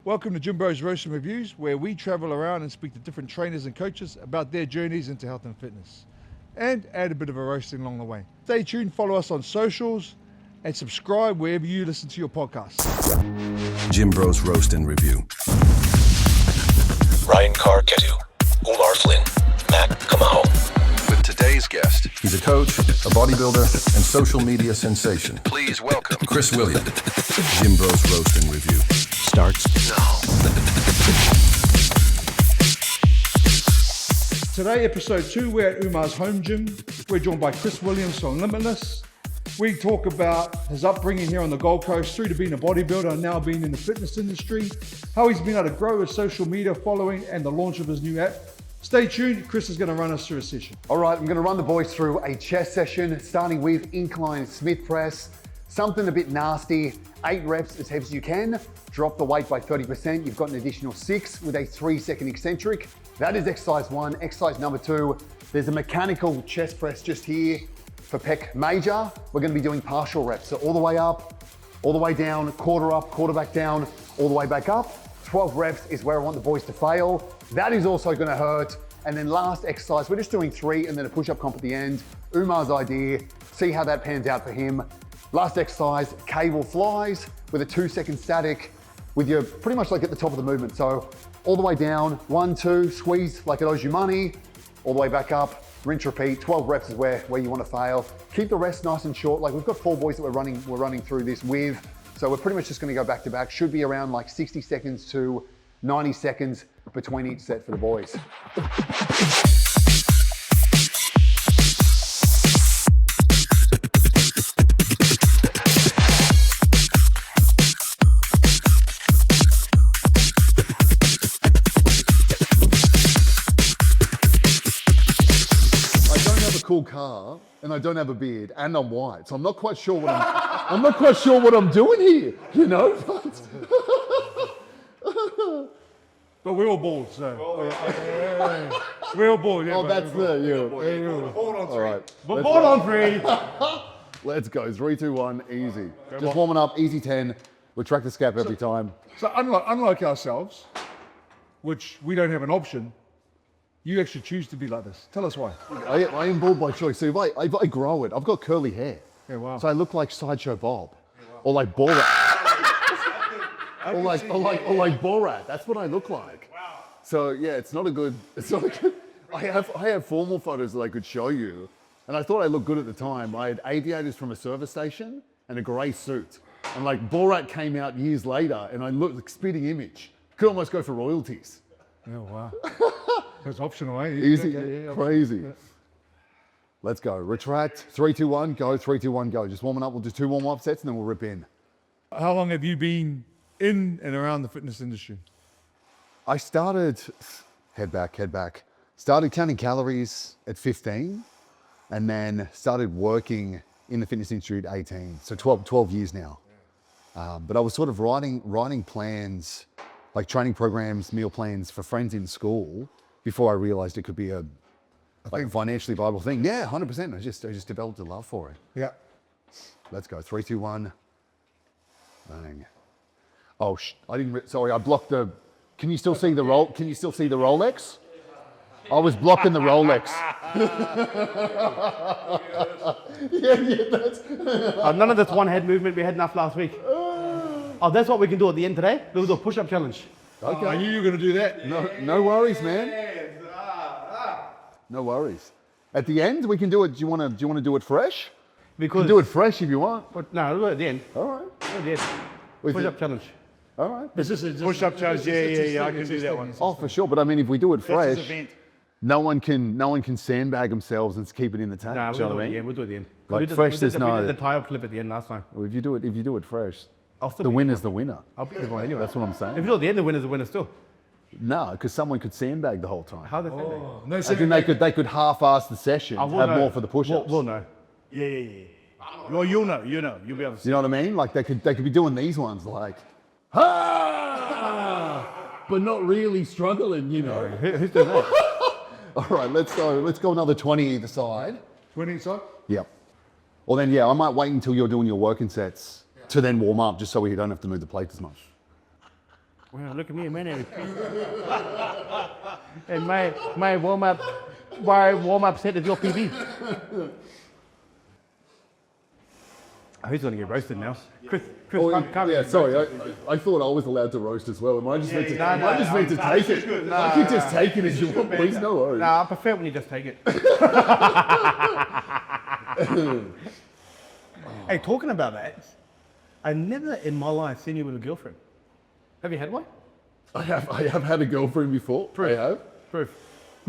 Welcome to Gym Bros Roast and Reviews, where we travel around and speak to different trainers and coaches about their journeys into health and fitness, and add a bit of a roasting along the way. Stay tuned, follow us on socials, and subscribe wherever you listen to your podcasts. Gym Bros Roast and Review. Ryan Carr-Ketu, Umar Flynn, Matt Kamaho. With today's guest, he's a coach, a bodybuilder, and social media sensation. Please welcome Chris Williams. Gym Bros Roast and Review starts now. Today, episode 2, we're at Umar's home gym. We're joined by Chris Williams from Limitless. We talk about his upbringing here on the Gold Coast through to being a bodybuilder and now being in the fitness industry, how he's been able to grow his social media following and the launch of his new app. Stay tuned, Chris is going to run us through a session. All right, I'm going to run the boys through a chest session, starting with incline Smith press, something a bit nasty, 8 reps as heavy as you can, drop the weight by 30%. You've got an additional 6 with a 3-second eccentric. That is exercise 1. Exercise number 2, there's a mechanical chest press just here for pec major. We're going to be doing partial reps. So all the way up, all the way down, quarter up, quarter back down, all the way back up. 12 reps is where I want the boys to fail. That is also going to hurt. And then last exercise, we're just doing 3 and then a push-up comp at the end. Umar's idea, see how that pans out for him. Last exercise, cable flies with a 2-second static with your pretty much like at the top of the movement. So all the way down, 1, 2, squeeze like it owes you money, all the way back up, rinse, repeat. 12 reps is where you want to fail. Keep the rest nice and short. Like we've got 4 boys that we're running through this with. So we're pretty much just going to go back to back. Should be around like 60 seconds to 90 seconds between each set for the boys. Cool car and I don't have a beard and I'm white, so I'm not quite sure what I'm doing here, you know. But we're all bald, so. We're all bald, yeah. Oh, that's you. Bald on 3. All right. But bald on 3. Let's go. 3, 2, 1, easy. Just warming up, easy 10. Retract the scap every time. So unlike ourselves, which we don't have an option, you actually choose to be like this. Tell us why. I am bald by choice. So if I grow it, I've got curly hair. Yeah, wow. So I look like Sideshow Bob, or like Borat, or like Borat. That's what I look like. Wow. So yeah, it's not a good. I have formal photos that I could show you, and I thought I looked good at the time. I had aviators from a service station and a grey suit, and like Borat came out years later, and I looked like spitting image. Could almost go for royalties. Oh wow. That's optional, eh? Easy, Yeah, crazy. Yeah. Let's go. Retract. 3, 2, 1, go. 3, 2, 1, go. Just warming up. We'll do 2 warm-up sets and then we'll rip in. How long have you been in and around the fitness industry? I started, head back. Started counting calories at 15 and then started working in the fitness industry at 18. So 12 years now. But I was sort of writing plans, like training programs, meal plans for friends in school before I realized it could be a financially viable thing. Yeah, 100%. I just developed a love for it. Yeah. Let's go. 3, 2, 1. Bang. Oh, sorry, I blocked the. Can you still see the roll? Can you still see the Rolex? I was blocking the Rolex. yeah, that's. None of this one head movement we had enough last week. Oh, that's what we can do at the end today. We'll do a push-up challenge. Okay. I knew you were going to do that. No worries, man. No worries. At the end, we can do it. Do you want to do it fresh? Because You can do it fresh if you want. But no, we'll do it at the end. All right. At the end. Push-up challenge. All right. Push-up challenge, yeah, I can do that one. Oh, for sure. But I mean, if we do it That's fresh, his event. no one can sandbag themselves and keep it in the tank. No, Do you know we'll what do I it at the mean? end. We'll do it at the end. Like We did- fresh, we did there's the- no- We did the tire clip at the end last time. Well, if you do it fresh, I'll still the beat winner's the winner. I'll beat everyone anyway. That's what I'm If saying. you do it at the end, the winner's the winner still. No, because someone could sandbag the whole time. How they think No, I think they could half-ass the session, I have will know. more for the push-ups. We'll know. Yeah. Well, you'll know. You'll be able to see. You know what I mean? Like they could be doing these ones like, but not really struggling, you know. Who's doing that? All right, let's go another 20 either side. 20 inside? Yep. Well then, yeah, I might wait until you're doing your working sets to then warm up, just so we don't have to move the plate as much. Well, look at me, man. And my warm up set is your PB. Who's going to get roasted now? Chris, come. Yeah, sorry, I thought I was allowed to roast as well. Am I just meant to, meant to take it? Good. I can just take it as you want, please, no worries. No, I prefer when you just take it. Hey, talking about that, I never in my life seen you with a girlfriend. Have you had one? I have had a girlfriend before. Proof. I have. Proof.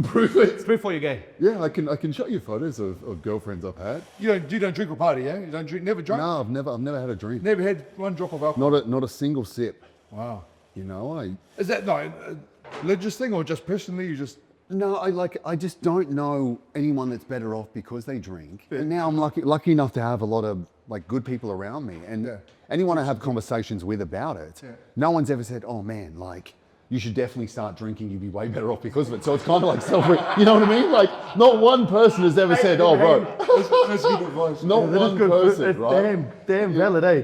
Prove it. Proof or you're gay. Yeah, I can show you photos of girlfriends I've had. You don't drink or party, yeah? You don't drink, never drunk? No, I've never had a drink. Never had one drop of alcohol? Not a single sip. Wow. You know, Is that a religious thing or just personally you just... No, I just don't know anyone that's better off because they drink. And now I'm lucky enough to have a lot of like good people around me, and anyone I have conversations with about it, no one's ever said, "Oh man, like you should definitely start drinking. You'd be way better off because of it." So it's kind of like you know what I mean? Like not one person has ever said, "Oh, bro." That's good advice. Not one person, right? Damn valid, eh?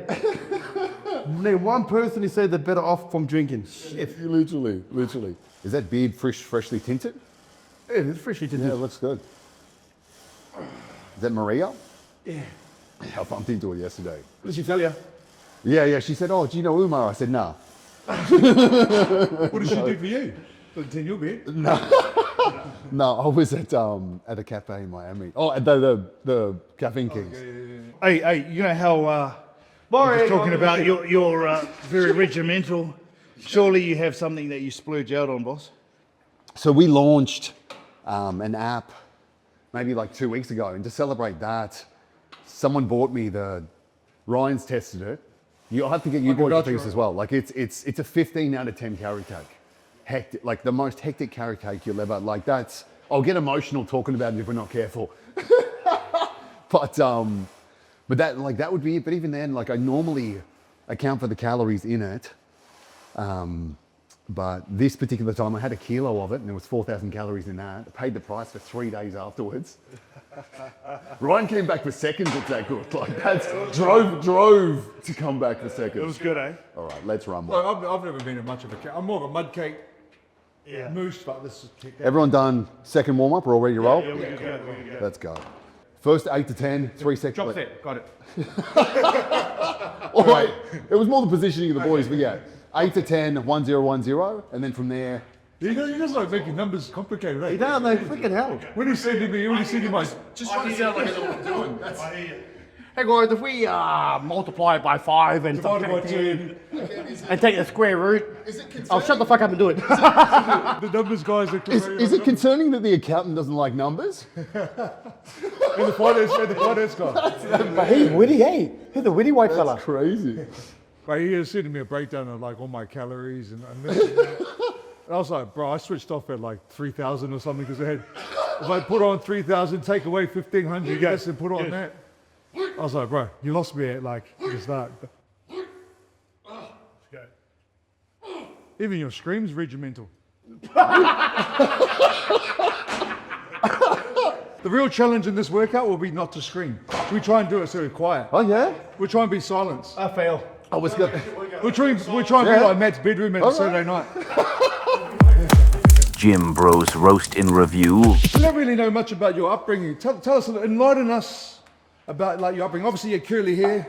Name one person who said they're better off from drinking. Shit. Literally. Is that beard freshly tinted? It is freshly tinted. Yeah, it looks good. Is that Maria? Yeah. I bumped into her yesterday. What did she tell you? Yeah. She said, "Oh, do you know Umar?" I said, "Nah." What did she do for you? Tin your beard? No, I was at a cafe in Miami. Oh, at the Caffeine Kings. Hey, you know how you're just talking about you're very regimental. Surely you have something that you splurge out on, boss. So we launched an app maybe like 2 weeks ago, and to celebrate that, someone bought me Ryan's tested it. You'll have to get you bought a piece as well. Like it's a 15 out of 10 carrot cake. Hectic, like the most hectic carrot cake you'll ever, like I'll get emotional talking about it if we're not careful. But that would be it. But even then, like I normally account for the calories in it. But this particular time I had a kilo of it and there was 4,000 calories in that. I paid the price for 3 days afterwards. Ryan came back for seconds, it's that good. Like that's drove to come back for seconds. It was good, eh? All right, let's rumble. Well, I've never been much of a cake. I'm more of a mud cake mousse, but this is cake. Everyone done second warm up? We're all ready to roll? Yeah, we're good. Let's go. First 8 to 10, 3 seconds. Drop set, got it. All right, it was more the positioning of the boys, but yeah. 8 to 10, 1, 0, 1, 0, and then from there. You guys like making numbers complicated, right? You don't know, freaking hell. When you said to me, Just trying to sound like I know what I'm doing. That's Hey guys, if we multiply it by 5 and divided by subtract 10. and take the square root, I'll shut the fuck up and do it. The numbers guys are Is it concerning that the accountant doesn't like numbers? And the finance guy. But he's witty, hey. He's a witty white fella. That's crazy. But he was sending me a breakdown of like all my calories and this and that. And I was like, bro, I switched off at like 3,000 or something because if I put on 3,000, take away 1,500, yes, and put on that. I was like, bro, you lost me at like the start. Even your scream's regimental. The real challenge in this workout will be not to scream. Should we try and do it so we're quiet? Oh, yeah? We'll try and be silent. I fail. I was good. We'll try and be like Matt's bedroom at a Saturday night. Gym Bros Roast in Review. We don't really know much about your upbringing. Tell us, enlighten us about like your upbringing. Obviously, you have curly hair.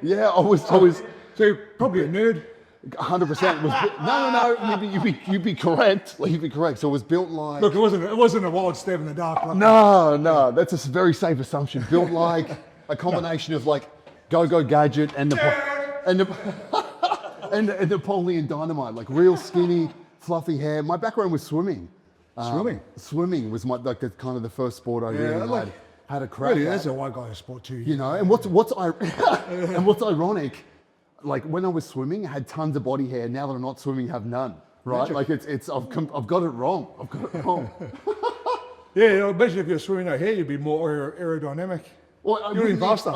Yeah, I was. So you're probably a nerd. 100% was. No. You'd be correct. Like, you'd be correct. So it was built like. Look, it wasn't a wild stab in the dark. Like No, that's a very safe assumption. Built like a combination of like Go-Go Gadget and Napoleon Dynamite, like real skinny, fluffy hair. My background was swimming. Swimming was the kind of the first sport I really had a crack Really, at. that's a white guy sport too. You know, and what's ironic, like when I was swimming, I had tons of body hair. Now that I'm not swimming, I have none. Right? Like I've got it wrong. Yeah, imagine if you're swimming out here, you'd be more aerodynamic. Well, I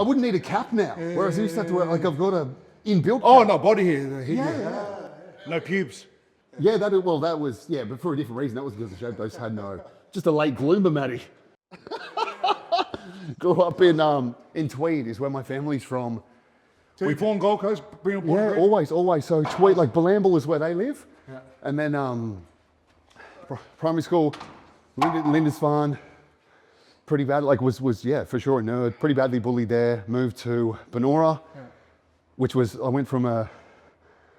wouldn't need a cap now. Whereas I used to have to wear, like I've got a inbuilt cap. Oh, no, body hair. No pubes. Yeah, that was, but for a different reason. That was because the shape. I just had just a late gloomer, Matty. Grew up in Tweed, is where my family's from. We form Gold Coast, bring up Yeah, always. So Tweed, like Balambal is where they live. Yeah. And then primary school, Lindisfarne, pretty bad, like was yeah, for sure a nerd, pretty badly bullied there. Moved to Benora, which was, I went from a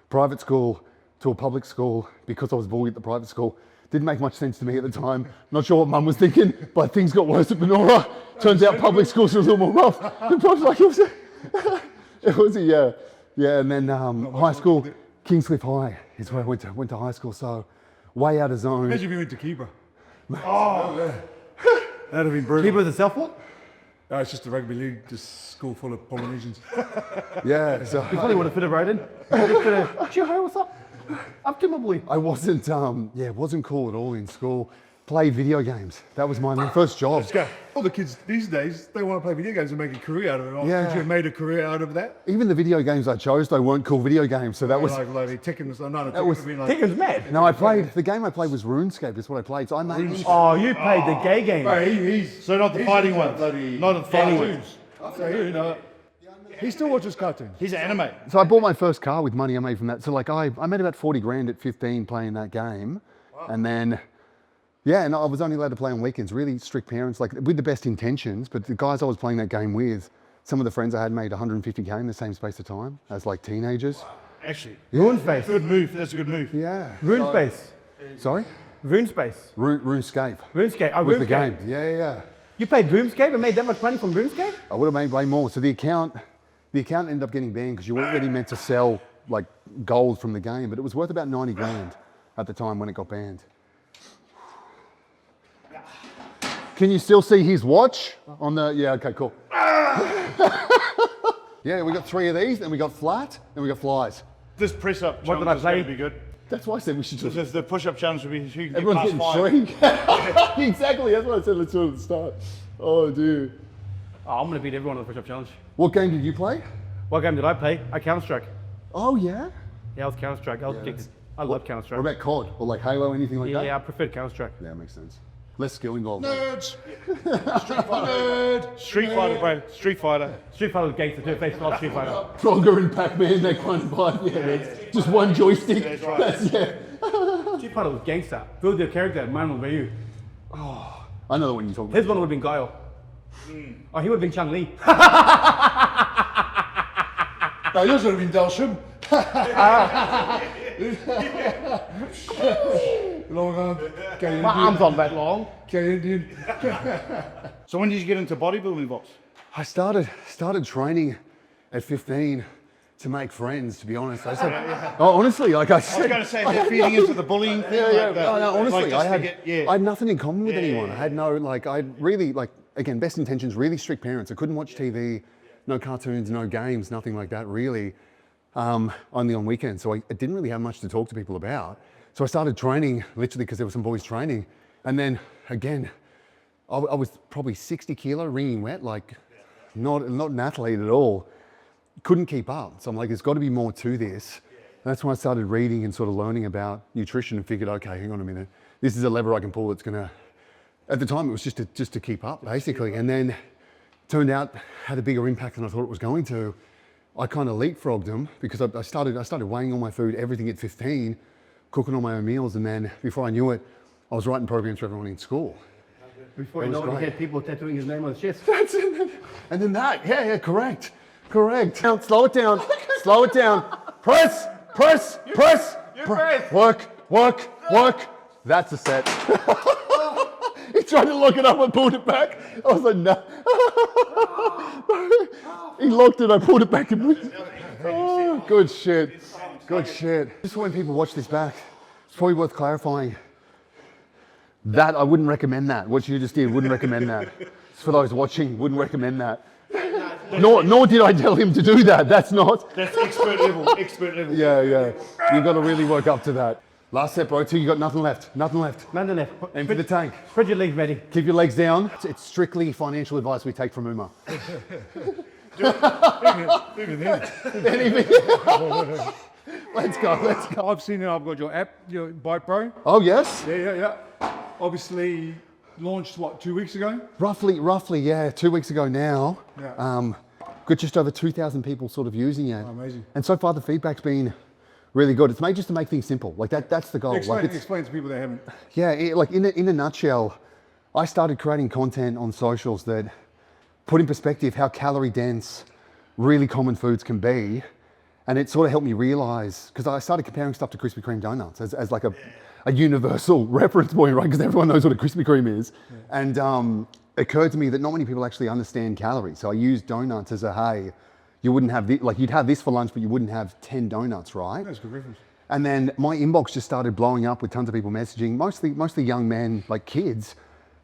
private school to a public school because I was bullied at the private school. Didn't make much sense to me at the time. Not sure what mum was thinking, but things got worse at Benora. Turns out public schools were a little more rough. It was like, it was a yeah. And then high school, Kingscliff High is where I went to high school. So way out of zone. Imagine if you went to Keeper. Oh, that'd have been brutal. Keeper was a self-what? No, it's just a rugby league, just school full of Polynesians. Yeah, so You probably would have fit it right in. Hi, what's up? Up to my boy. I wasn't wasn't cool at all in school. Played video games. That was my first job. Let's go. All the kids these days, they want to play video games and make a career out of it. Yeah. Could you have made a career out of that? Even the video games I chose, they weren't cool video games. So that was like Tekken or something. No, That was- Tekken's mad. no. The game I played was RuneScape. Is what I played. So I made. Oh, you played the gay game. He's So not the fighting ones. Not the fighting ones. So, you know, he still watches cartoons. He's an anime. So I bought my first car with money I made from that. So like I made about 40 grand at 15 playing that game, and then. Yeah, and I was only allowed to play on weekends. Really strict parents, like with the best intentions. But the guys I was playing that game with, some of the friends I had made 150k in the same space of time as like teenagers. Actually, RuneSpace. good move. That's a good move. Yeah. RuneSpace. Sorry? RuneSpace. RuneScape. RuneScape. Oh, With the RuneScape. game. Yeah. You played RuneScape and made that much money from RuneScape? I would have made way more. So the account ended up getting banned because you weren't really meant to sell like gold from the game, but it was worth about 90 grand at the time when it got banned. Can you still see his watch on the? Yeah. Okay. Cool. Yeah, we got 3 of these, and we got flat, and we got flies. This press-up What did challenge I is going play? to be good. That's why I said we should do it. The push-up challenge will be who can get Everyone's past getting 5. shrink. Exactly. That's what I said. Let's do it at the start. Oh, dude. Oh, I'm going to beat everyone on the push-up challenge. What game did you play? What game did I play? I Counter-Strike. Oh yeah. Yeah, I was Counter-Strike. I was addicted. I love What Counter-Strike. about COD or like Halo, anything like that? Yeah, I preferred Counter-Strike. Yeah, makes sense. Less skill involved. Nerds! Street Fighter! Nerd! Street Fighter, bro. Street Fighter. Street Fighter was gangster too. Face off Street Fighter. Frogger and Pac-Man, that kind of vibe. Yeah, just one joystick. That's right. Street Fighter was gangster. Build your character, mine will be you. I know the one you're talking His about. one would have been Guile. Oh, he would have been Chang Li. No, yours would have been Dalsham. Long arm. Gay My arms aren't that long. Indian. So when did you get into bodybuilding, Vox? I started training at 15 to make friends. To be honest, I said, oh, honestly, like I I was said, going to say, is that feeding into the bullying thing? yeah. Like that? No, honestly, Like just I to get- I had nothing in common with anyone. I had no, like, I really, like, again, best intentions, really strict parents. I couldn't watch TV, no cartoons, no games, nothing like that, really, only on weekends. So I didn't really have much to talk to people about. So I started training, literally, because there were some boys training. And then, again, I was probably 60 kilo, wringing wet, like, not an athlete at all. Couldn't keep up. So I'm like, there's got to be more to this. And that's when I started reading and sort of learning about nutrition and figured, okay, hang on a minute. This is a lever I can pull that's gonna, at the time it was just to keep up basically. And then turned out had a bigger impact than I thought it was going to. I kind of leapfrogged them because I started weighing all my food, everything at 15, cooking all my own meals. And then before I knew it, I was writing programs for everyone in school. Before you know it, he had people tattooing his name on his chest. That's it. And then that, yeah, correct. Now, slow it down, slow it down. Press. Work. That's a set. He tried to lock it up, I pulled it back. I was like, no. He locked it, I pulled it back. Oh, good shit. Just when people watch this back, it's probably worth clarifying. That, I wouldn't recommend that. What you just did, wouldn't recommend that. It's for those watching, wouldn't recommend that. Nor did I tell him to do that. That's expert level. Yeah. You've got to really work up to that. Last set, bro. Two, you got nothing left. Man the left. Aim for the tank. Spread your legs ready. Keep your legs down. It's strictly financial advice we take from Uma. Even then. Let's go. I've seen it. I've got your app, your Bike Pro. Oh, yes? Yeah. Obviously launched, 2 weeks ago? Roughly, yeah. 2 weeks ago now. Yeah. Got just over 2,000 people sort of using it. Oh, amazing. And so far the feedback's been really good. It's made just to make things simple. Like that's the goal. Explain to people that haven't. Yeah, like in a nutshell, I started creating content on socials that put in perspective how calorie dense really common foods can be. And it sort of helped me realize, because I started comparing stuff to Krispy Kreme donuts as like a universal reference point, right? Because everyone knows what a Krispy Kreme is. Yeah. And it occurred to me that not many people actually understand calories. So I used donuts as a, hey, you wouldn't have this, like you'd have this for lunch, but you wouldn't have 10 donuts, right? That's a good reference. And then my inbox just started blowing up with tons of people messaging, mostly young men, like kids.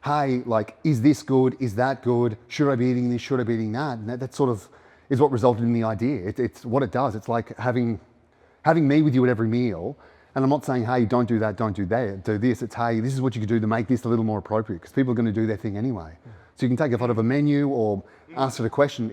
Hey, like, is this good? Is that good? Should I be eating this? Should I be eating that? And that sort of is what resulted in the idea. It's what it does. It's like having me with you at every meal. And I'm not saying, hey, don't do that, don't do that, do this. It's, hey, this is what you could do to make this a little more appropriate, because people are going to do their thing anyway. So you can take a photo of a menu or ask it a question.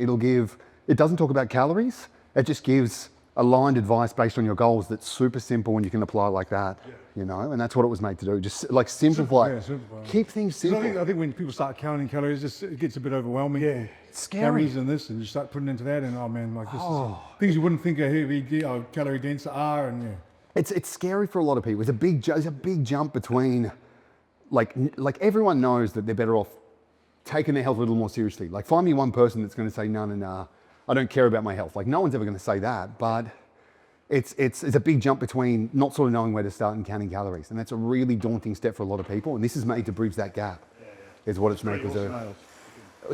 It doesn't talk about calories. It just gives aligned advice based on your goals that's super simple and you can apply it like that, you know? And that's what it was made to do. Just like simplify. Simplify. Keep things simple. I think when people start counting calories, it gets a bit overwhelming. Yeah. It's scary. Calories and this, and you start putting into that, and oh man, like this is things you wouldn't think are heavy, calorie dense are, and yeah. It's scary for a lot of people. It's a big jump between, like everyone knows that they're better off taking their health a little more seriously. Like find me one person that's going to say, no, I don't care about my health. Like no one's ever going to say that, but it's a big jump between not sort of knowing where to start and counting calories. And that's a really daunting step for a lot of people. And this is made to bridge that gap, is what it's made to do.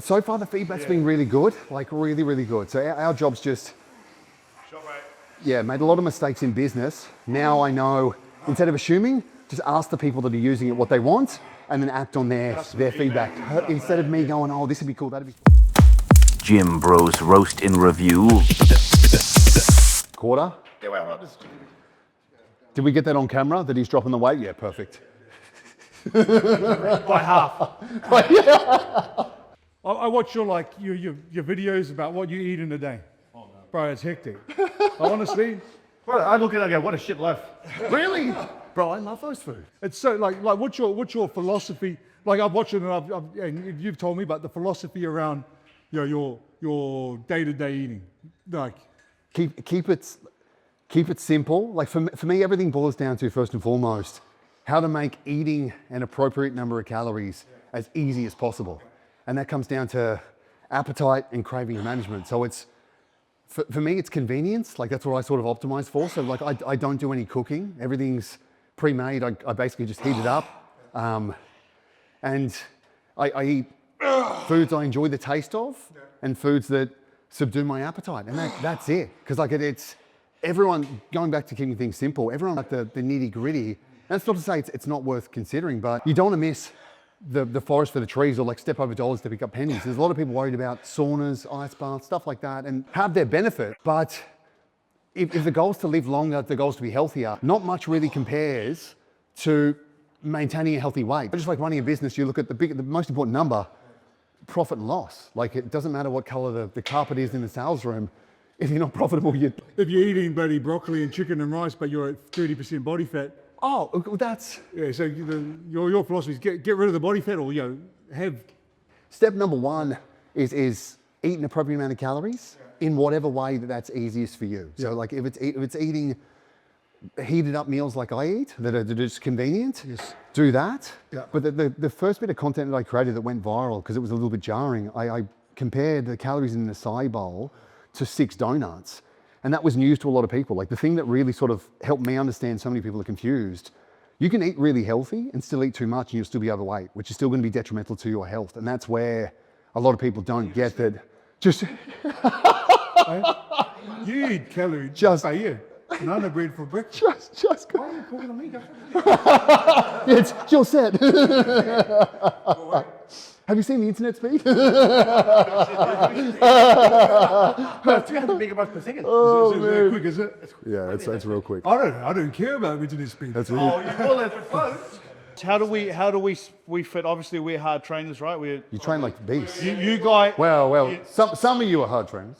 So far the feedback's been really good, like really, really good. So our job's just, made a lot of mistakes in business. Now I know, instead of assuming, just ask the people that are using it what they want and then act on their feedback. Instead of me going, oh, this would be cool, that'd be cool. Jim Bros Roast in Review. Quarter? Yeah, well, Did we get that on camera, that he's dropping the weight? Yeah, perfect. By half. I watch your videos about what you eat in a day. Oh, no. Bro, it's hectic. Honestly. Bro, I look at it and go, what a shit loaf. Really? Bro, I love those food. It's so like what's your philosophy? Like I've watched it and you've told me about the philosophy around your day-to-day eating. Like keep it simple. Like for me, everything boils down to, first and foremost, how to make eating an appropriate number of calories as easy as possible. And that comes down to appetite and craving management. So it's, for me, it's convenience. Like that's what I sort of optimize for. So like I don't do any cooking. Everything's pre-made. I basically just heat it up. And I eat foods I enjoy the taste of and foods that subdue my appetite. And that's it. Because like it's everyone, going back to keeping things simple, everyone like the nitty gritty. That's not to say it's not worth considering, but you don't want to miss the forest for the trees or like step over dollars to pick up pennies. There's a lot of people worried about saunas, ice baths, stuff like that, and have their benefit. But if the goal's to live longer, if the goal's to be healthier, not much really compares to maintaining a healthy weight. Just like running a business, you look at the most important number, profit and loss. Like it doesn't matter what color the carpet is in the sales room. If you're not profitable, if you're eating bloody broccoli and chicken and rice, but you're at 30% body fat. Oh, that's... Yeah, so your philosophy is get rid of the body fat or, have... Step number one is eat an appropriate amount of calories in whatever way that's easiest for you. So like if it's eating heated up meals like I eat, that are just convenient, do that. Yeah. But the first bit of content that I created that went viral, because it was a little bit jarring, I compared the calories in an acai bowl to 6 donuts. And that was news to a lot of people. Like the thing that really sort of helped me understand so many people are confused, you can eat really healthy and still eat too much and you'll still be overweight, which is still going to be detrimental to your health. And that's where a lot of people don't get that. Just you eat calories. Just you. None of bread for breakfast. Just go. Why are you talking to me? It's your set. Have you seen the internet speed? 300 megabytes per second. Oh, is it quick, is it? Yeah, it's real quick. I don't care about internet speed. That's really. Oh, you call that close? How do we fit? Obviously, we're hard trainers, right? You train like beasts. You guys. Well, some of you are hard trainers.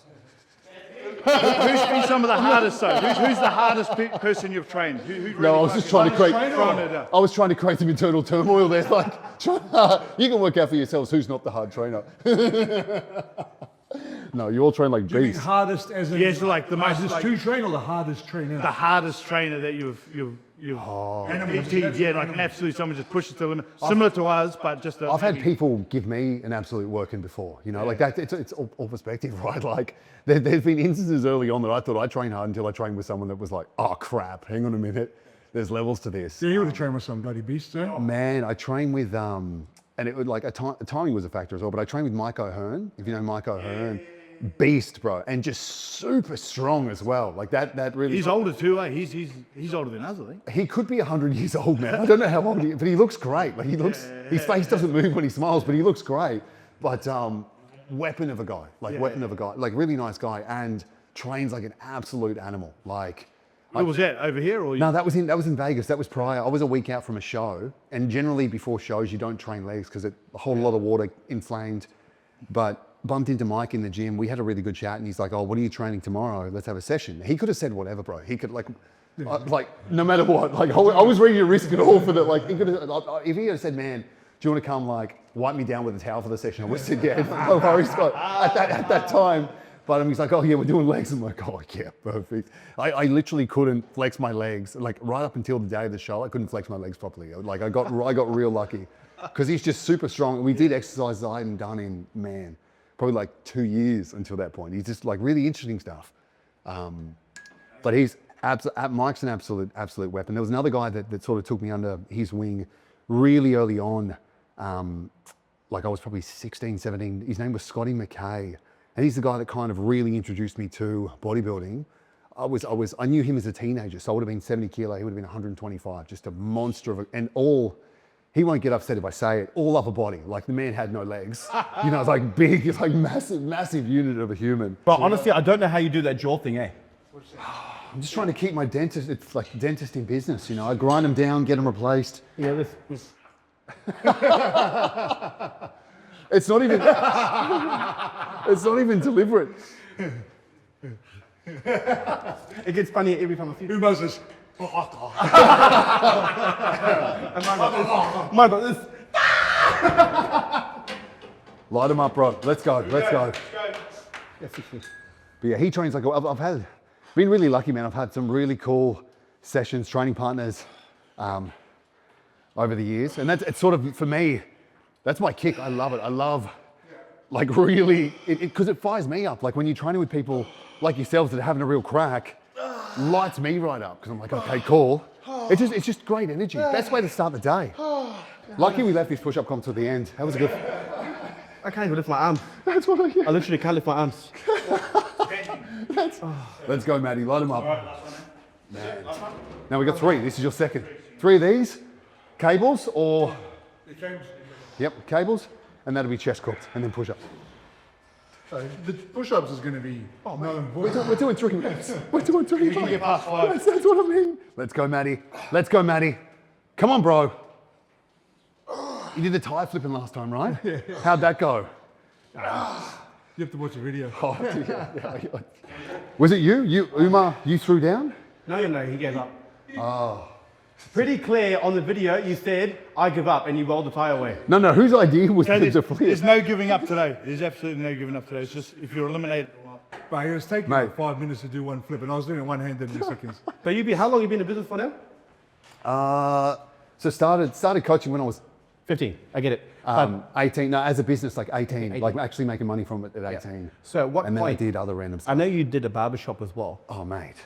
Who's been some of the hardest? So who's the hardest person you've trained? No, I was just trying to create. I was trying to create some internal turmoil there. Like, you can work out for yourselves who's not the hard trainer. No, you all train like Do you mean beasts. hardest as in Yes, like the most, hardest like, to train or the hardest trainer? the hardest trainer that you've PT'd, like an absolute someone just pushes to the limit. Similar to us, but just I've had people give me an absolute working before, you know, like that. It's all perspective, right? Like there's been instances early on that I thought I trained hard until I trained with someone that was like, oh crap, hang on a minute, there's levels to this. Yeah, you would have trained with some bloody beasts, eh? Man, I trained with and it would like timing was a factor as well. But I trained with Mike O'Hearn, if you know Mike O'Hearn, beast, bro, and just super strong as well. Like that really. he's older too, eh? He's older than us, I think. He could be 100 years old, man. I don't know how old he is, but he looks great. Like he looks, his face doesn't move when he smiles, but he looks great. But weapon of a guy, weapon of a guy, like really nice guy, and trains like an absolute animal. Like, Where was that? Over here or? no, that was in Vegas. That was prior. I was a week out from a show, and generally before shows you don't train legs because a whole lot of water inflamed. But bumped into Mike in the gym. We had a really good chat, and he's like, "Oh, what are you training tomorrow? Let's have a session." He could have said whatever, bro. He could like no matter what. Like I was ready to risk it all for that. Like he could have, if he had said, "Man, do you want to come like wipe me down with a towel for the session?" I would have said, "Yeah, no worries." At that time. But he's like, "Oh yeah, we're doing legs." I'm like, "Oh yeah, perfect." I literally couldn't flex my legs. Like right up until the day of the show, I couldn't flex my legs properly. Like I got real lucky because he's just super strong. We did exercises I hadn't done in probably like 2 years until that point. He's just like really interesting stuff. But Mike's an absolute weapon. There was another guy that sort of took me under his wing really early on. Like I was probably 16, 17. His name was Scotty McKay. And he's the guy that kind of really introduced me to bodybuilding. I knew him as a teenager, so I would have been 70 kilo, he would have been 125, just a monster of he won't get upset if I say it, all upper body. Like the man had no legs. You know, it's like big, it's like massive unit of a human. But honestly, I don't know how you do that jaw thing, eh? I'm just trying to keep my dentist, it's like dentist in business, you know. I grind them down, get them replaced. Yeah, It's not even deliberate. it gets funnier every time I see it. Who does this? Mine got this. Light him up, bro. Let's go. But yeah, he trains like, I've been really lucky, man. I've had some really cool sessions, training partners over the years. And it's sort of, for me, that's my kick. I love it. I love, like really, because it fires me up. Like when you're training with people like yourselves that are having a real crack, lights me right up because I'm like, okay, cool. It's just great energy. Best way to start the day. Lucky we left this push-up comp till the end. That was a good. I can't even lift my arms. That's what I literally can't lift my arms. Let's go, Matty. Light them up. Man. Now we got 3. This is your second. 3 of these. Cables or? Yep, cables. And that'll be chest cooked and then push-ups. The push-ups is going to be We're doing 3 reps. We're doing 3 reps. can get past 5. That's what I mean. Let's go, Matty. Let's go, Matty. Come on, bro. You did the tire flipping last time, right? Yeah. How'd that go? You have to watch the video. Oh, yeah. Was it you? Umar, you threw down? No, he gave up. Oh. Pretty clear on the video, you said, I give up, and you rolled the tire away. No, whose idea was So to flip? there's no giving up today. There's absolutely no giving up today. It's just if you're eliminated. But it was taking Mate. like 5 minutes to do one flip, and I was doing it one-handed in seconds. But how long have you been in business for now? So started coaching when I was 15, I get it. 18. No, as a business, like 18. Like actually making money from it at 18. So at what And then I point? did other random stuff. I know you did a barbershop as well. Oh, mate.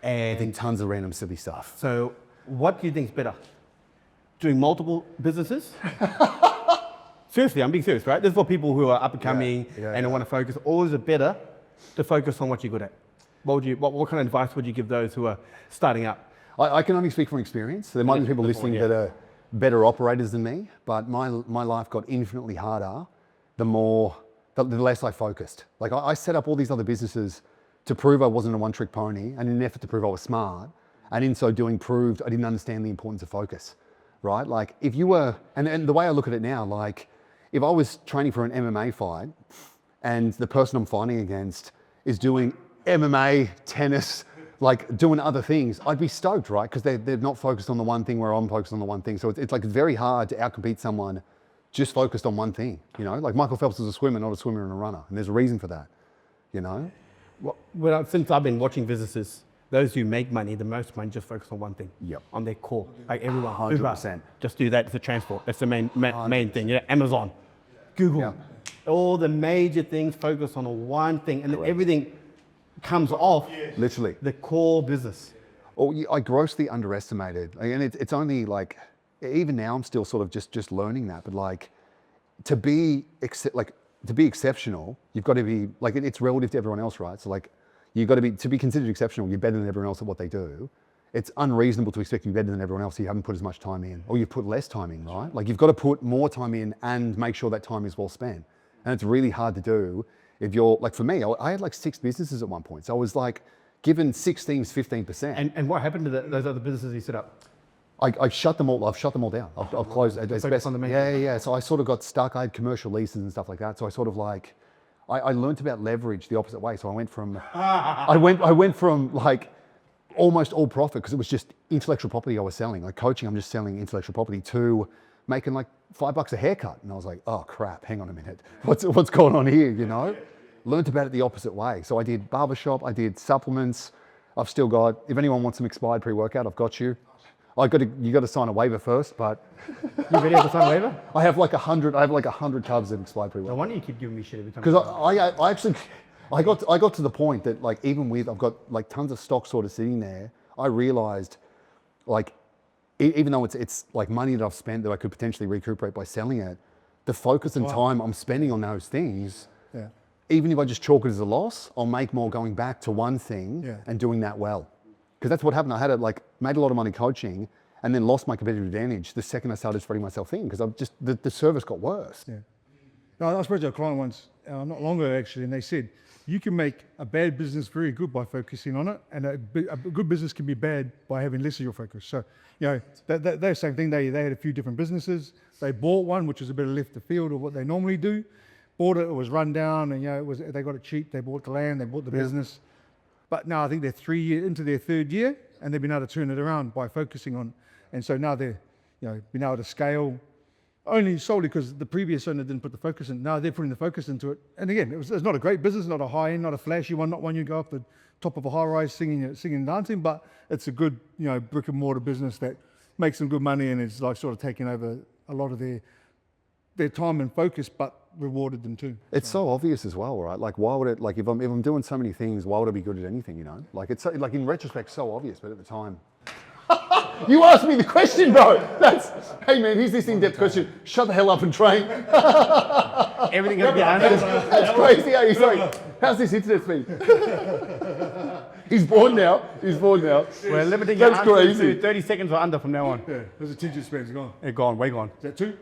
I And think tons of random silly stuff. so what do you think is better? Doing multiple businesses? Seriously, I'm being serious, right? This is for people who are up and coming and want to focus. Or is it better to focus on what you're good at? What kind of advice would you give those who are starting up? I can only speak from experience. So there might be people listening that are better operators than me, but my life got infinitely harder the less I focused. Like I set up all these other businesses to prove I wasn't a one-trick pony and in an effort to prove I was smart. And in so doing proved I didn't understand the importance of focus, right? Like if you were, and the way I look at it now, like if I was training for an MMA fight and the person I'm fighting against is doing MMA, tennis, like doing other things, I'd be stoked, right? Because they're not focused on the one thing where I'm focused on the one thing. So it's like very hard to outcompete someone just focused on one thing, you know? Like Michael Phelps is a swimmer, not a swimmer and a runner. And there's a reason for that. you know? Well, since I've been watching businesses, those who make money, the most money, just focus on one thing. Yep. On their core. Like everyone. 100%. Uber, just do that. It's the transport. That's the main thing. Yeah. Amazon, Google, Yeah. all the major things focus on one thing, and then everything comes off Literally. the core business. Or I grossly underestimated, and it's only like, even now I'm still sort of just learning that, but like to be exceptional, you've got to be like, it's relative to everyone else, right? So like, you've got to be considered exceptional. You're better than everyone else at what they do. It's unreasonable to expect you better than everyone else if you haven't put as much time in, or you've put less time in, right? Like you've got to put more time in and make sure that time is well spent. And it's really hard to do if you're, like for me, I had like 6 businesses at one point. So I was like given 6 teams 15%. And what happened to those other businesses you set up? I shut them all. I've shut them all down. I've closed. It's best. On the main Yeah. So I sort of got stuck. I had commercial leases and stuff like that. So I sort of like, I learned about leverage the opposite way. So I went from, I went from like almost all profit because it was just intellectual property I was selling. Like coaching, I'm just selling intellectual property, to making like $5 a haircut. And I was like, oh crap, hang on a minute. What's going on here, you know? Learned about it the opposite way. So I did barbershop, I did supplements. I've still got, if anyone wants some expired pre-workout, I've got you. You got to sign a waiver first, but You ready to sign a waiver? I have like 100 tubs of expired pre-workout. No wonder you keep giving me shit every time. Because I actually, I got to the point that like, even with, I've got like tons of stock sort of sitting there, I realized like, even though it's like money that I've spent that I could potentially recuperate by selling it, the focus and time I'm spending on those things, even if I just chalk it as a loss, I'll make more going back to one thing and doing that well. Because that's what happened. I had made a lot of money coaching and then lost my competitive advantage the second I started spreading myself thin, because the service got worse. Yeah. No, I spoke to a client once, not long ago actually, and they said, you can make a bad business very good by focusing on it, and a good business can be bad by having less of your focus. So, you know, they're the same thing. They had a few different businesses. They bought one, which was a bit left the field of what they normally do. Bought it, it was run down, and you know, they got it cheap. They bought the land, they bought the business. But now I think they're 3 years into their 3rd year, and they've been able to turn it around by focusing on. And so now they're, you know, been able to scale only solely because the previous owner didn't put the focus in. Now they're putting the focus into it. And again, it's not a great business, not a high end, not a flashy one, not one you go up the top of a high rise singing and dancing, but it's a good, you know, brick and mortar business that makes them good money, and it's like sort of taking over a lot of their time and focus, but rewarded them too. It's so obvious as well, right? Like, why would it, like if I'm doing so many things, why would I be good at anything, you know? Like it's so, like in retrospect, so obvious, but at the time. You asked me the question, bro. Hey man, here's this in-depth question. Shut the hell up and train. Everything has to be answered. That's crazy. He's like, how's this internet speed? He's bored now. We're limiting your That's answers crazy. to 30 seconds or under from now on. Yeah, there's attention span's gone. It's gone, way gone. Is that 2?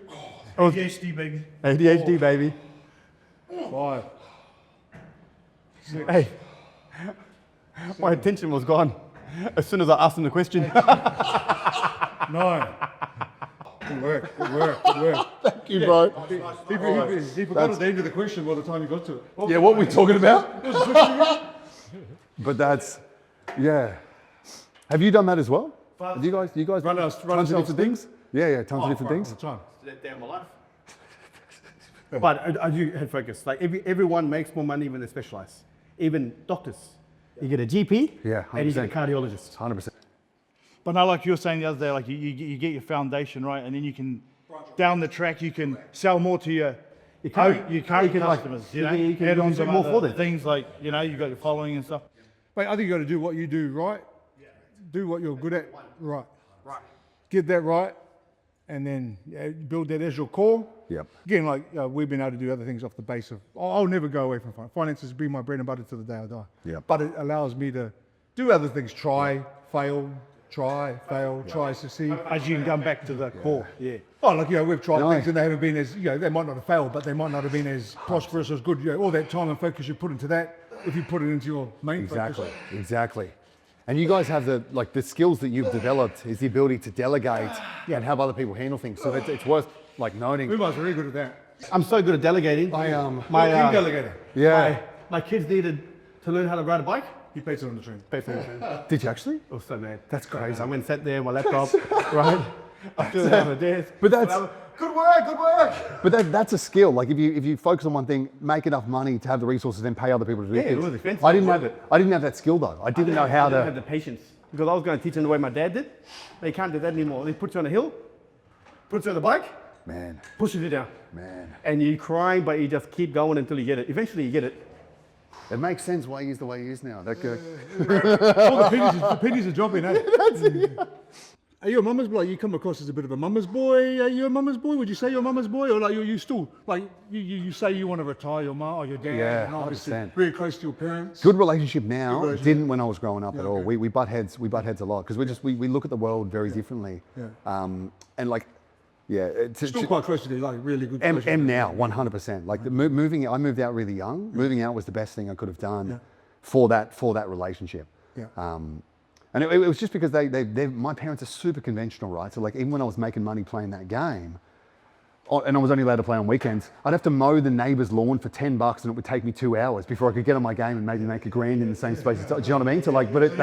ADHD, baby. ADHD, baby. 5. 6. Hey, my attention was gone as soon as I asked him the question. 9. Good work. Thank you, bro. He forgot at the end of the question by the time he got to it. Yeah, what were we talking about? But that's, yeah. Have you done that as well? Do you guys Run tons of ourselves different things? Yeah, tons of different things. All the time. Down my life. But I do have focus. Like everyone makes more money when they specialize. Even doctors. You get a GP, Yeah, and you get a 100%. cardiologist. 100%. But now, like you were saying the other day, like you get your foundation right, and then you can, down the track, you can sell more to your current customers. You know, you can add on do some more other for them. things like, you know, you got your following and stuff. Mate, I think you got to do what you do right. Do what you're good at right. Get that right, and then build that as your core. Yep. Again, like we've been able to do other things off the base of, I'll never go away from finance. Finances be my bread and butter to the day I die. Yep. But it allows me to do other things, try, fail, try, succeed. As you can come back to the core. Yeah. Oh, like, you know, we've tried No. things and they haven't been as, you know, they might not have failed, but they might not have been as prosperous, as good. You know, all that time and focus you put into that, if you put it into your main focus. Exactly. And you guys have the skills that you've developed is the ability to delegate and have other people handle things. So it's worth like noting. Umar's very good at that. I'm so good at delegating. I Team delegator. My kids needed to learn how to ride a bike. He pays it on the train. Did you actually? Oh, so mad. That's crazy. I went and sat there on my laptop, right? I stood on the desk. But that's Good work, good work. But that's a skill. Like if you focus on one thing, make enough money to have the resources, then pay other people to do Yeah, things. it was expensive. I didn't have that skill though. I didn't know how I didn't to. have the patience because I was going to teach them the way my dad did. They can't do that anymore. They put you on a hill, puts you on the bike, Man, pushes you down. man. And you're crying, but you just keep going until you get it. Eventually you get it. It makes sense why he is the way he is now. That guy. All the pennies are dropping, eh? That's it, yeah. Are you a mama's boy? You come across as a bit of a mama's boy. Are you a mama's boy? Would you say you're a mama's boy? Or like you still, like you say you want to retire your mom or your dad? Yeah, and obviously 100%. very close to your parents. Good relationship now. Good relationship. Didn't when I was growing up at all. okay. We butt heads. We butt heads a lot because we look at the world very differently. Yeah. And like, yeah. Still quite close to the, like really good M now, 100%. Like I moved out really young. Moving out was the best thing I could have done for that relationship. Yeah. And it was just because my parents are super conventional, right? So like even when I was making money playing that game, and I was only allowed to play on weekends, I'd have to mow the neighbour's lawn for $10 and it would take me 2 hours before I could get on my game and maybe make $1 grand in the same space. Do you know what I mean? So like, but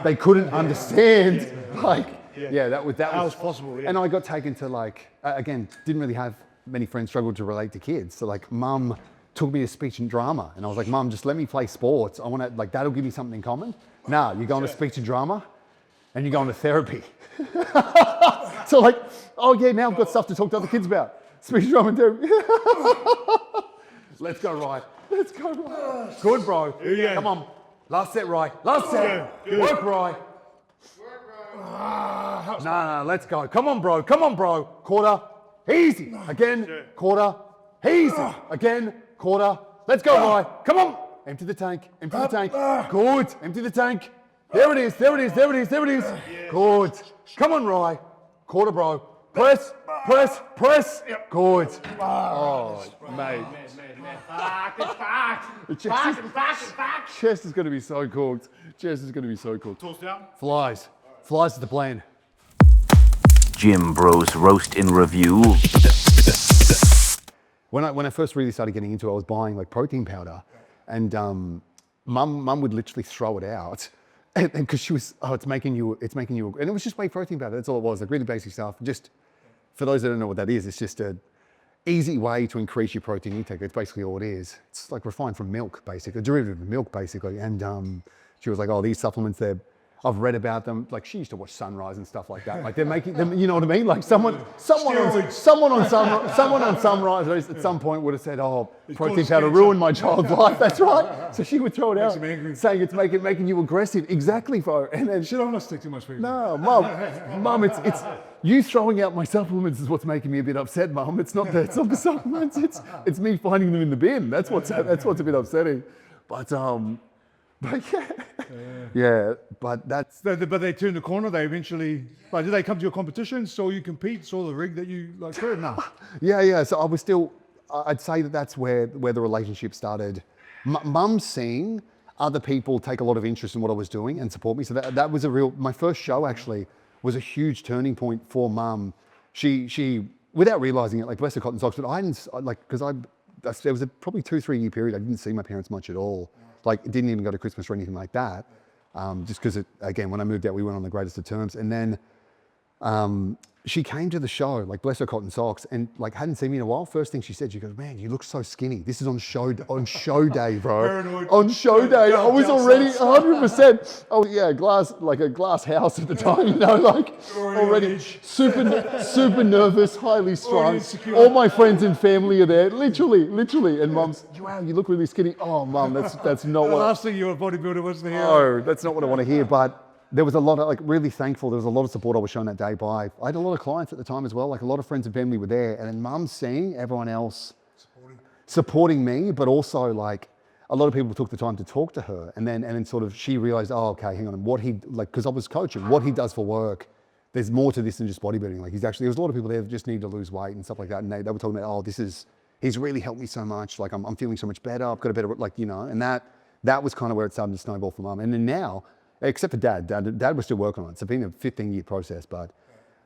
they couldn't understand like, that was possible. Yeah. And I got taken to like, again, didn't really have many friends, struggled to relate to kids. So like mum took me to speech and drama and I was like, Mum, just let me play sports. I want to, like, that'll give me something in common. Nah, you're going to speech and drama and you're going to therapy. So like, oh yeah, now I've got stuff to talk to other kids about. Speech and drama and therapy. Let's go, Rye. Let's go, Rye. Good, bro. Yeah. Come on. Last set, Rye. Last set. Good. Work, Rye. No, let's go. Come on, bro. Come on, bro. Quarter. Easy. Again. Quarter. Easy. Again. Quarter. Let's go, Rye. Come on. Empty the tank. Empty the tank. Good. Empty the tank. There it is. There it is. There it is. There it is. Good. Come on, Rye. Quarter, bro. Press. Press. Press. Good. Oh, mate. Chest is going to be so cooked. Chest is going to be so cooked. Toss down. Flies. Flies is the plan. Gym Bros Roast in Review. When I first really started getting into it, I was buying like protein powder, and mum would literally throw it out, and because she was, it's making you, and it was just whey protein powder. That's all it was, like really basic stuff. Just for those that don't know what that is, it's just a easy way to increase your protein intake. It's basically all it is. It's like refined from milk, basically, a derivative of milk, basically. And she was like, oh, these supplements, I've read about them. Like she used to watch Sunrise and stuff like that. Like they're making them, you know what I mean? Like someone on Sunrise at some point would have said, "Oh, protein powder ruined my child's life." That's right. So she would throw it out, saying it's making you aggressive. Exactly, bro. And then Should I not stick too much food? no, mum, it's you throwing out my supplements is what's making me a bit upset, mum. It's not the supplements. It's me finding them in the bin. That's what's a bit upsetting. But yeah, but that's. But they turn the corner. They eventually. Like, do they come to your competition? Saw you compete. Saw the rig that you like. No. Yeah. So I was still. I'd say that's where the relationship started. Mum seeing other people take a lot of interest in what I was doing and support me. So that was my first show actually was a huge turning point for Mum. She without realizing it, like bless her cotton socks, but I didn't like because there was a probably 2-3 year period I didn't see my parents much at all. Like didn't even go to Christmas or anything like that. Just because again, when I moved out, we went on the greatest of terms. And then she came to the show, like bless her cotton socks, and like hadn't seen me in a while. First thing she said, she goes, "Man, you look so skinny." This is on show day, bro. Paranoid. On show day, I was already 100%. Oh yeah, like a glass house at the time, you know, like already super nervous, highly strung. All my friends and family are there, literally. And Mum's, "Wow, you look really skinny." Oh, Mum, that's not The what. last thing you were a bodybuilder was the hair. No, that's not what I want to hear. But there was a lot of, like, really thankful. There was a lot of support I was shown that day by. I had a lot of clients at the time as well. Like a lot of friends and family were there, and then Mum seeing everyone else supporting me, but also like a lot of people took the time to talk to her, and then sort of she realized, oh, okay, hang on, because I was coaching, what he does for work. There's more to this than just bodybuilding. Like there was a lot of people there that just need to lose weight and stuff like that, and they were talking about, oh, he's really helped me so much. Like I'm feeling so much better. I've got a better, like, you know, and that was kind of where it started to snowball for Mum. And then now, except for Dad was still working on it. It's been a 15-year process, but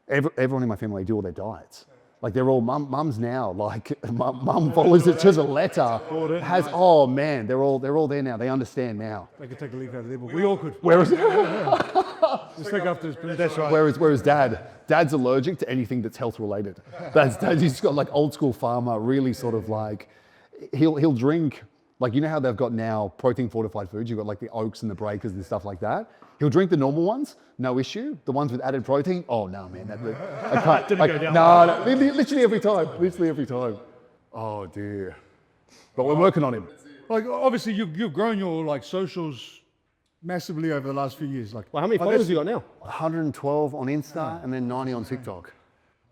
everyone in my family do all their diets. Like they're all mums now. Like mum follows it to the letter. Oh man, they're all there now. They understand now. They could take a leaf out of there, but we all could. Whereas Just take after this. That's right. whereas dad's allergic to anything that's health related. He's got like old school farmer, really sort of like he'll drink, like you know how they've got now protein fortified foods. You've got like the oaks and the breakers and stuff like that. He'll drink the normal ones, no issue. The ones with added protein, oh no, man, I can't. Didn't go down. No, literally every time. Oh dear. But we're working on him. Like obviously you've grown your like socials massively over the last few years. Like, Well, how many followers you got now? 112 on Insta and then 90 on TikTok.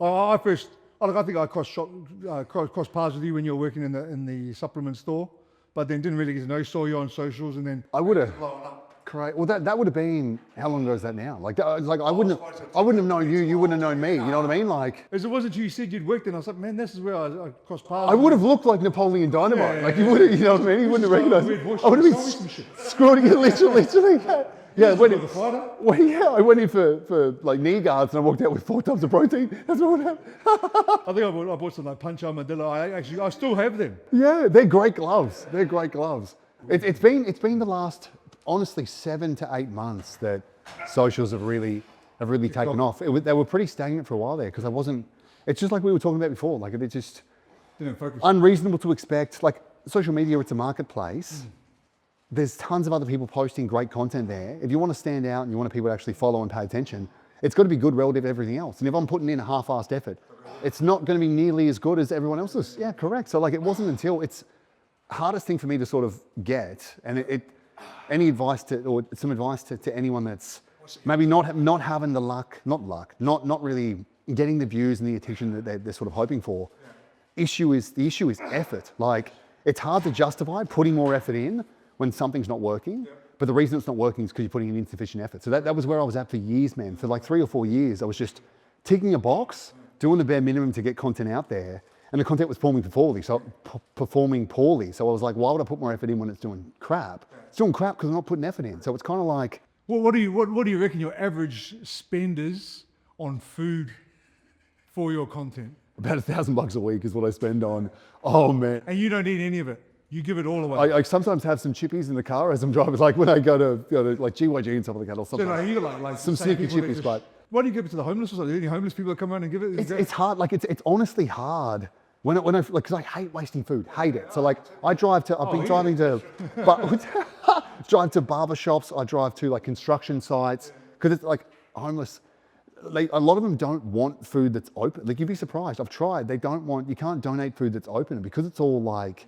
I think I crossed paths with you when you were working in the supplement store, but then didn't really get to know. Saw you on socials, and then I would have. Correct. Well, that would have been, how long ago is that now? Like I wouldn't have known you. You wouldn't have known me. You know what I mean? Like, as it wasn't you said you'd worked in, I was like, man, this is where I crossed paths. I would have looked like Napoleon Dynamite. Yeah, like you would have, you know what I mean? You wouldn't have recognized. I would have been screwing it literally. Yeah, I went in for like knee guards and I walked out with 4 tons of protein. That's what happened. I think I bought some like Punch Armadillo. I still have them. Yeah, they're great gloves. It's been the last, honestly, 7 to 8 months that socials have really taken off. They were pretty stagnant for a while there because it's just like we were talking about before, like it just Didn't focus. unreasonable to expect. Like social media, it's a marketplace. There's tons of other people posting great content there. If you want to stand out and you want people to actually follow and pay attention, it's got to be good relative to everything else. And if I'm putting in a half-assed effort, it's not going to be nearly as good as everyone else's. Yeah, correct. So like it wasn't until it's hardest thing for me to sort of get, and any advice some advice to anyone that's maybe not having the not really getting the views and the attention that they're sort of hoping for. The issue is effort. Like it's hard to justify putting more effort in when something's not working, but the reason it's not working is because you're putting in insufficient effort. So that was where I was at for years, man. For like 3 or 4 years, I was just ticking a box, doing the bare minimum to get content out there, and the content was performing poorly. So I was like, why would I put more effort in when it's doing crap? It's doing crap because I'm not putting effort in. So it's kind of like, Well, what do you reckon your average spenders on food for your content? about $1,000 a week is what I spend on. Oh man. And you don't eat any of it. You give it all away. I sometimes have some chippies in the car as I'm driving, like when I go to like GYG and stuff like that, or something. So like, you like some same sneaky people that chippies, just- but Why do you give it to the homeless or something? Any homeless people that come around and give it? it's hard. Like it's honestly hard when I because I hate wasting food. Hate it. So like I've been driving to drive to barber shops. I drive to like construction sites because it's like homeless. A lot of them don't want food that's open. Like you'd be surprised. I've tried. You can't donate food that's open because it's all like,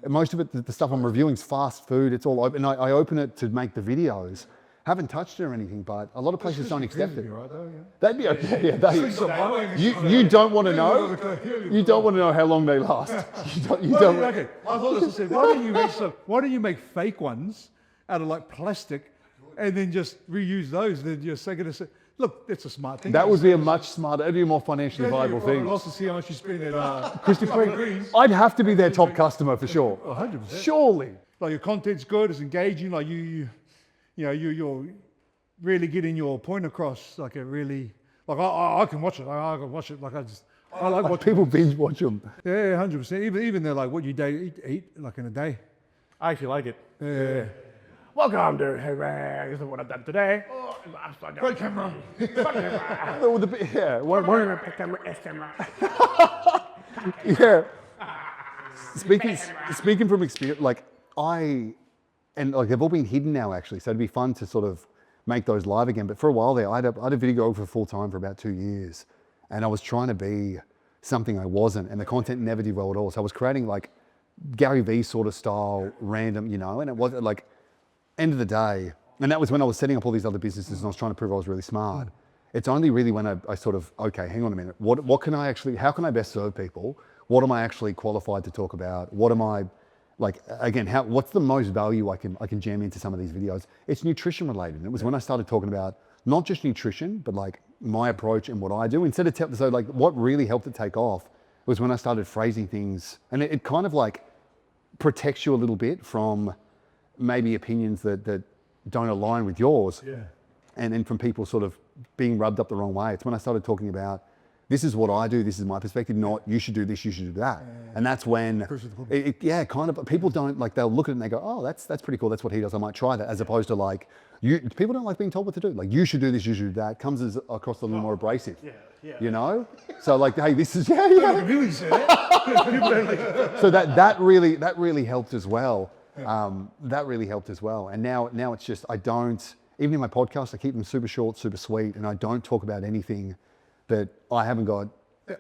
most of it, the stuff I'm reviewing is fast food. It's all open. I open it to make the videos. Haven't touched it or anything, but a lot of places don't accept it. Right, though, yeah. That'd be okay. Yeah, you don't want to know. You don't want to know how long they last. You don't. Okay, I thought this. I said, why don't you make fake ones out of like plastic, and then just reuse those? Then just say, look, that's a smart thing. That would be a much smarter. That'd be a more financially viable thing. I'd also see how much you spend at Krispy Kreme. I'd have to be their top customer for sure. 100%. Surely. Like your content's good, it's engaging. Like you're really getting your point across. Like it really, like I can watch it. I can watch it. Like I like watching. People binge watch them. Yeah, 100%. Even they're like what you eat like in a day. I actually like it. Yeah. Welcome to this is what I've done today. Great camera. Yeah. Speaking from experience, like they've all been hidden now actually, so it'd be fun to sort of make those live again. But for a while there, I had a videographer full time for about 2 years, and I was trying to be something I wasn't, and the content never did well at all. So I was creating like Gary Vee sort of style, random, and it wasn't like, end of the day, and that was when I was setting up all these other businesses and I was trying to prove I was really smart. It's only really when I sort of, okay, hang on a minute, how can I best serve people? What am I actually qualified to talk about? What am I, like, again, what's the most value I can jam into some of these videos? It's nutrition related. And it was when I started talking about not just nutrition, but like my approach and what I do. Instead of, so like what really helped it take off was when I started phrasing things, and it kind of like protects you a little bit from maybe opinions that don't align with yours. Yeah. And then from people sort of being rubbed up the wrong way. It's when I started talking about this is what I do, this is my perspective, not you should do this, you should do that. And that's when, kind of, people don't, like, they'll look at it and they go, oh, that's pretty cool, that's what he does, I might try that, as opposed to like, people don't like being told what to do. Like, you should do this, you should do that, comes as across a little more abrasive. You know? So like, hey, this is, Really said it. So that really helped as well. That really helped as well. And now it's just, I don't, even in my podcast, I keep them super short, super sweet, and I don't talk about anything that I haven't got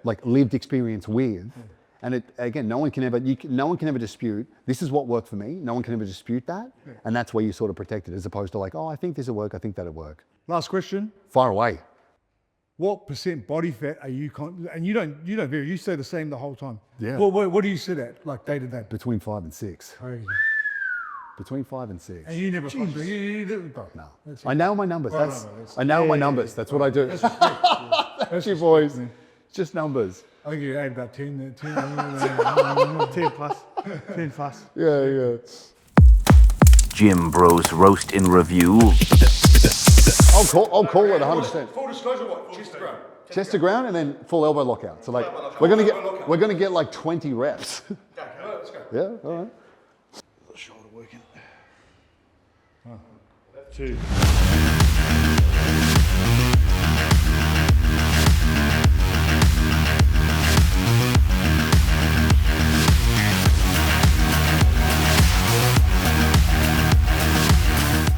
like lived experience with. And it, again, no one can ever dispute, this is what worked for me. No one can ever dispute that. And that's where you sort of protect it, as opposed to like, oh, I think this will work, I think that'll work. Last question. Fire away. What % body fat are you, and you don't vary, you stay the same the whole time. Yeah. Well, what do you sit at, like day to day? Between 5 and 6. Crazy. Between 5 and 6. And you never fluctuate. No. I nail my numbers. I nail my numbers. That's what I do. That's respect. That's you boys. It's just numbers. I think you ate about 10 10 plus. 10 plus. Yeah. Gym Bros Roast in Review. I'll call it 100%. Full disclosure, what? Chest to ground. Chest to ground and then full elbow lockout. So like, we're gonna get like 20 reps. Okay, let's go. Yeah, all right. Shoulder working. 2.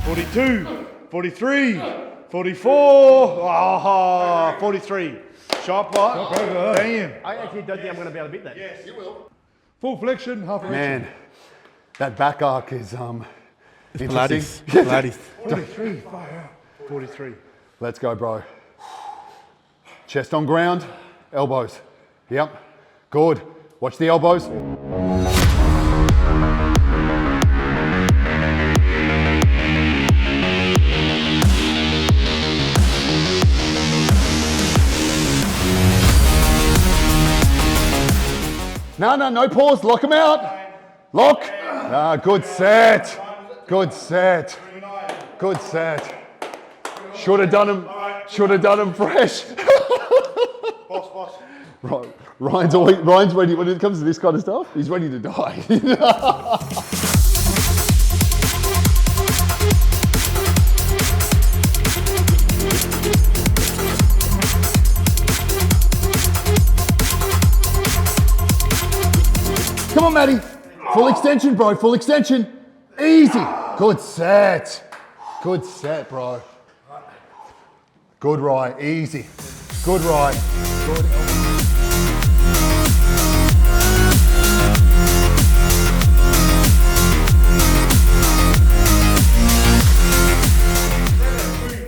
"42, 43, 44, 43. Sharp what? Damn. I actually don't think I'm going to be able to beat that. Yes, you will. Full flexion, half reach. Man, that back arc is Pilates. interesting. Pilates. 43, fire out. 43. Let's go, bro. Chest on ground, elbows. Yep, good. Watch the elbows. No pause, lock them out. Lock. Good set. Good set. Good set. Should have done them fresh. Boss. Right. Ryan's ready when it comes to this kind of stuff. He's ready to die. Come on, Matty. Full extension, bro. Full extension. Easy. Good set. Good set, bro. Good right. Easy. Good right. Good.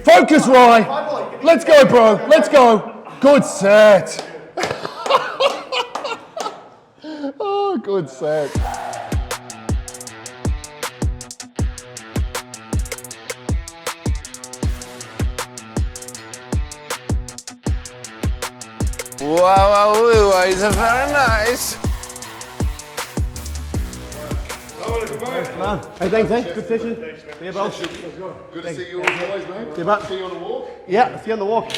Focus, Rye. Let's go, bro. Let's go. Good set. Oh, good set. Wow, it's very nice. Hey, thanks, Good session. See you, boss. Good to see you all boys, mate. See you, bud. See you on the walk. Yeah, see you on the walk.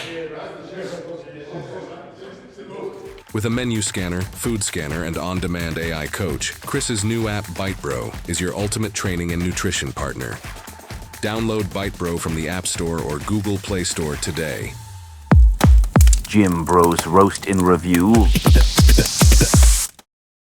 With a menu scanner, food scanner, and on-demand AI coach, Chris's new app BiteBro is your ultimate training and nutrition partner. Download BiteBro from the App Store or Google Play Store today. Gym Bros Roast in Review.